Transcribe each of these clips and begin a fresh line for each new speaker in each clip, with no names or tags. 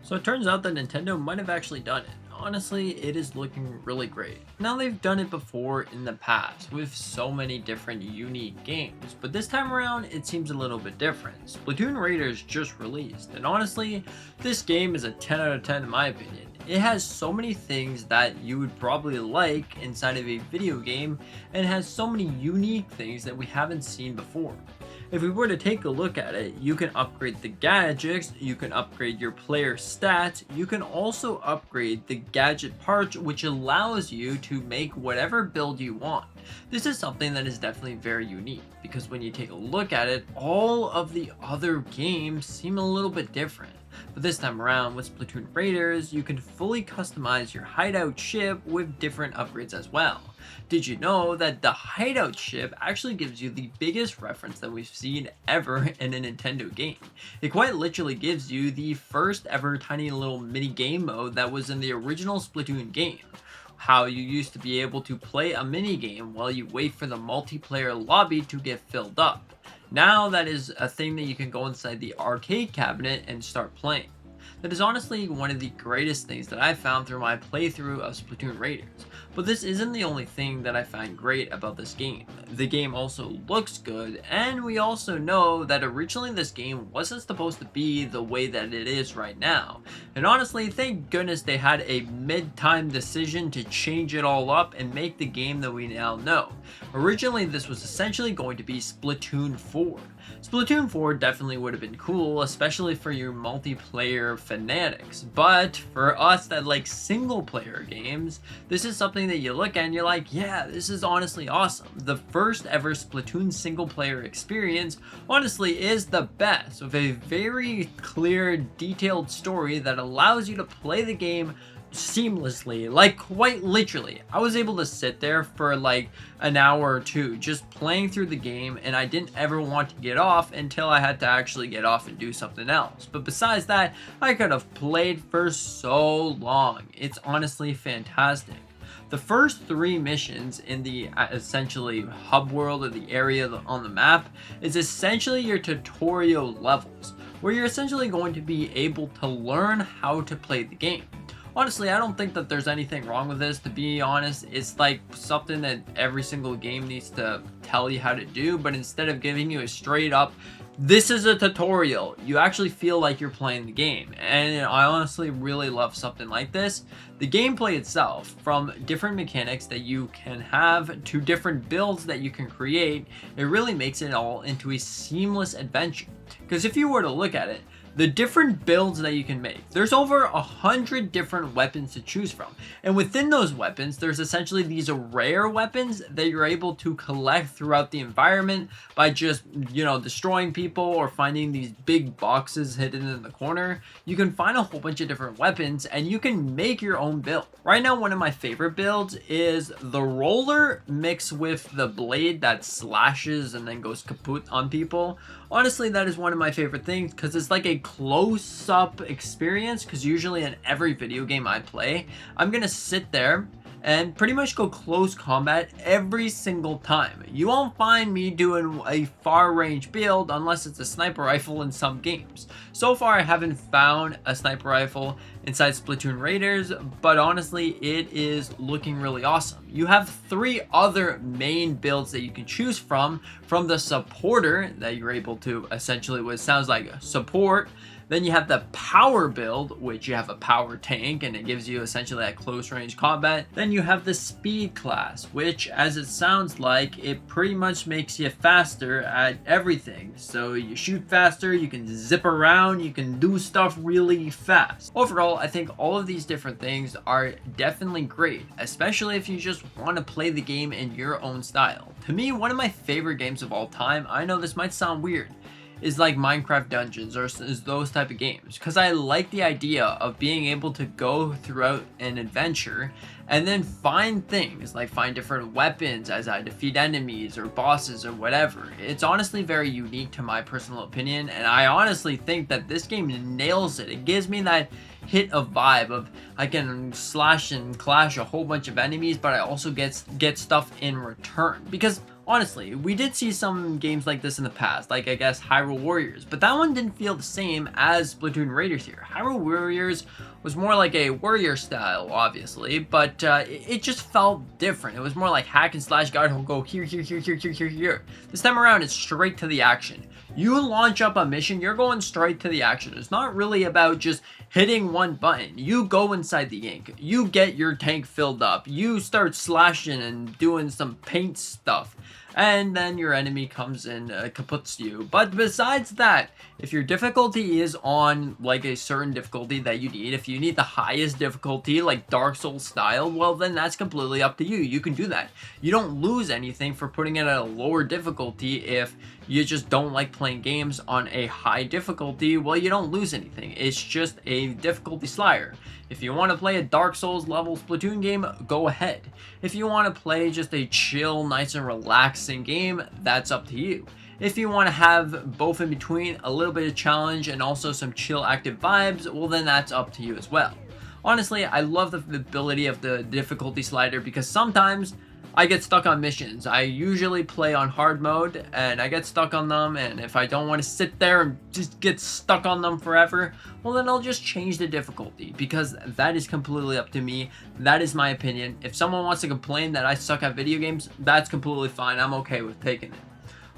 So it turns out that Nintendo might have actually done it. Honestly, it is looking really great. Now they've done it before in the past with so many different unique games, but this time around it seems a little bit different. Splatoon Raiders just released, and honestly, this game is a 10 out of 10 in my opinion. It has so many things that you would probably like inside of a video game, and has so many unique things that we haven't seen before. If we were to take a look at it, you can upgrade the gadgets, you can upgrade your player stats, you can also upgrade the gadget parts, which allows you to make whatever build you want. This is something that is definitely very unique, because when you take a look at it, all of the other games seem a little bit different. But this time around with Splatoon Raiders, you can fully customize your hideout ship with different upgrades as well. Did you know that the hideout ship actually gives you the biggest reference that we've seen ever in a Nintendo game? It quite literally gives you the first ever tiny little mini game mode that was in the original Splatoon game. How you used to be able to play a mini game while you wait for the multiplayer lobby to get filled up. Now that is a thing that you can go inside the arcade cabinet and start playing. That is honestly one of the greatest things that I found through my playthrough of Splatoon Raiders. But this isn't the only thing that I find great about this game. The game also looks good, and we also know that originally this game wasn't supposed to be the way that it is right now. And honestly, thank goodness they had a mid-time decision to change it all up and make the game that we now know. Originally, this was essentially going to be Splatoon 4. Splatoon 4 definitely would have been cool, especially for your multiplayer fanatics, but for us that like single player games, this is something that you look at and you're like, yeah, this is honestly awesome. The first ever Splatoon single player experience honestly is the best, with a very clear, detailed story that allows you to play the game seamlessly, like quite literally. I was able to sit there for like an hour or two just playing through the game, and I didn't ever want to get off until I had to actually get off and do something else. But besides that, I could have played for so long. It's honestly fantastic. The first three missions in the essentially hub world, or the area on the map, is essentially your tutorial levels, where you're essentially going to be able to learn how to play the game. Honestly, I don't think that there's anything wrong with this, to be honest. It's like something that every single game needs to tell you how to do, but instead of giving you a straight up, this is a tutorial, you actually feel like you're playing the game. And I honestly really love something like this. The gameplay itself, from different mechanics that you can have to different builds that you can create, it really makes it all into a seamless adventure. Because if you were to look at it, the different builds that you can make, there's over 100 different weapons to choose from, and within those weapons there's essentially these rare weapons that you're able to collect throughout the environment by just, you know, destroying people or finding these big boxes hidden in the corner. You can find a whole bunch of different weapons and you can make your own build. Right now, one of my favorite builds is the roller mixed with the blade that slashes and then goes kaput on people. Honestly, that is one of my favorite things because it's like a close-up experience, because usually in every video game I play, I'm gonna sit there and pretty much go close combat every single time. You won't find me doing a far range build unless it's a sniper rifle in some games. So far I haven't found a sniper rifle inside Splatoon Raiders, but honestly it is looking really awesome. You have three other main builds that you can choose from the supporter that you're able to essentially, what sounds like support. Then you have the power build, which you have a power tank and it gives you essentially that close range combat. Then you have the speed class, which, as it sounds like, it pretty much makes you faster at everything. So you shoot faster, you can zip around, you can do stuff really fast. Overall, I think all of these different things are definitely great, especially if you just want to play the game in your own style. To me, one of my favorite games of all time, I know this might sound weird, is like Minecraft Dungeons or is those type of games, because I like the idea of being able to go throughout an adventure and then find things, like find different weapons as I defeat enemies or bosses or whatever. It's honestly very unique to my personal opinion, and I honestly think that this game nails it. It gives me that hit a vibe of I can slash and clash a whole bunch of enemies, but I also get stuff in return. Because Honestly, we did see some games like this in the past, like I guess Hyrule Warriors, but that one didn't feel the same as Splatoon Raiders here. Hyrule Warriors was more like a warrior style, obviously, but it just felt different. It was more like hack and slash, guy who'll go here, here, here, here, here, here, here. This time around, it's straight to the action. You launch up a mission, you're going straight to the action. It's not really about just hitting one button. You go inside the ink. You get your tank filled up. You start slashing and doing some paint stuff. And then your enemy comes and kaputs you. But besides that, if your difficulty is on like a certain difficulty that you need, if you need the highest difficulty like Dark Souls style, well then that's completely up to you. You can do that. You don't lose anything for putting it at a lower difficulty. If you just don't like playing games on a high difficulty, well, you don't lose anything. It's just a difficulty slider. If you want to play a Dark Souls level Splatoon game, go ahead. If you want to play just a chill, nice and relaxing game, that's up to you. If you want to have both in between, a little bit of challenge and also some chill active vibes, well then that's up to you as well. Honestly, I love the ability of the difficulty slider because sometimes I get stuck on missions. I usually play on hard mode and I get stuck on them, and if I don't want to sit there and just get stuck on them forever, well then I'll just change the difficulty because that is completely up to me. That is my opinion. If someone wants to complain that I suck at video games, that's completely fine. I'm okay with taking it.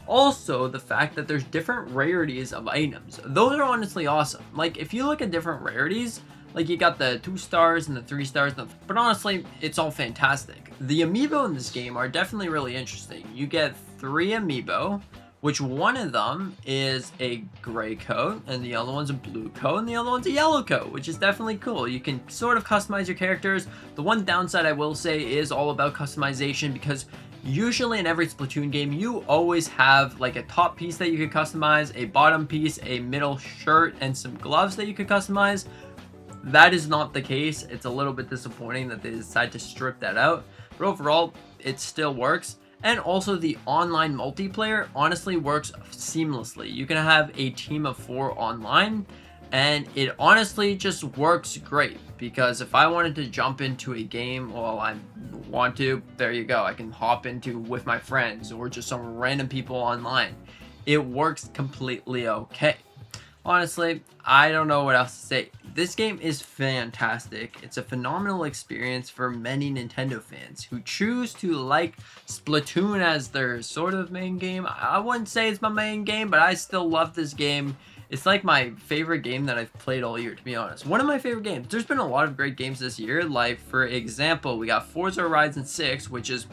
Also, the fact that there's different rarities of items. Those are honestly awesome. Like, if you look at different rarities, like you got the 2 stars and the 3 stars, but honestly, it's all fantastic. The amiibo in this game are definitely really interesting. You get 3 amiibo, which one of them is a gray coat, and the other one's a blue coat, and the other one's a yellow coat, which is definitely cool. You can sort of customize your characters. The one downside I will say is all about customization, because usually in every Splatoon game, you always have like a top piece that you could customize, a bottom piece, a middle shirt, and some gloves that you could customize. That is not the case. It's a little bit disappointing that they decide to strip that out, but overall, it still works. And also the online multiplayer honestly works seamlessly. You can have a team of 4 online, and it honestly just works great, because if I wanted to jump into a game, well, I want to, there you go. I can hop into with my friends or just some random people online. It works completely okay. Honestly, I don't know what else to say. This game is fantastic. It's a phenomenal experience for many Nintendo fans who choose to like Splatoon as their sort of main game. I wouldn't say it's my main game, but I still love this game. It's like my favorite game that I've played all year, to be honest. One of my favorite games. There's been a lot of great games this year. Like, for example, we got Forza Horizon 6, which is,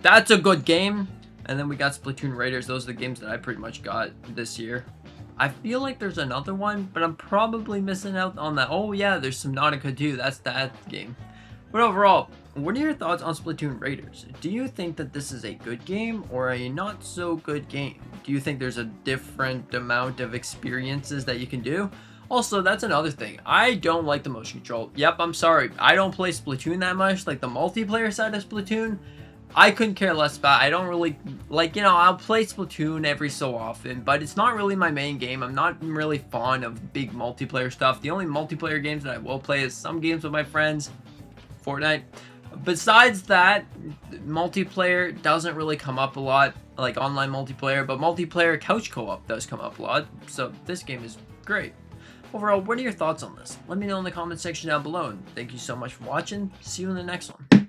that's a good game. And then we got Splatoon Raiders. Those are the games that I pretty much got this year. I feel like there's another one, but I'm probably missing out on that. Oh yeah, there's Subnautica too. That's that game. But overall, what are your thoughts on Splatoon Raiders? Do you think that this is a good game or a not so good game? Do you think there's a different amount of experiences that you can do? Also, that's another thing. I don't like the motion control. Yep, I'm sorry. I don't play Splatoon that much. Like the multiplayer side of Splatoon, I couldn't care less about. I don't really, like, you know, I'll play Splatoon every so often, but it's not really my main game. I'm not really fond of big multiplayer stuff. The only multiplayer games that I will play is some games with my friends, Fortnite. Besides that, multiplayer doesn't really come up a lot, like online multiplayer, but multiplayer couch co-op does come up a lot, so this game is great. Overall, what are your thoughts on this? Let me know in the comment section down below, and thank you so much for watching. See you in the next one.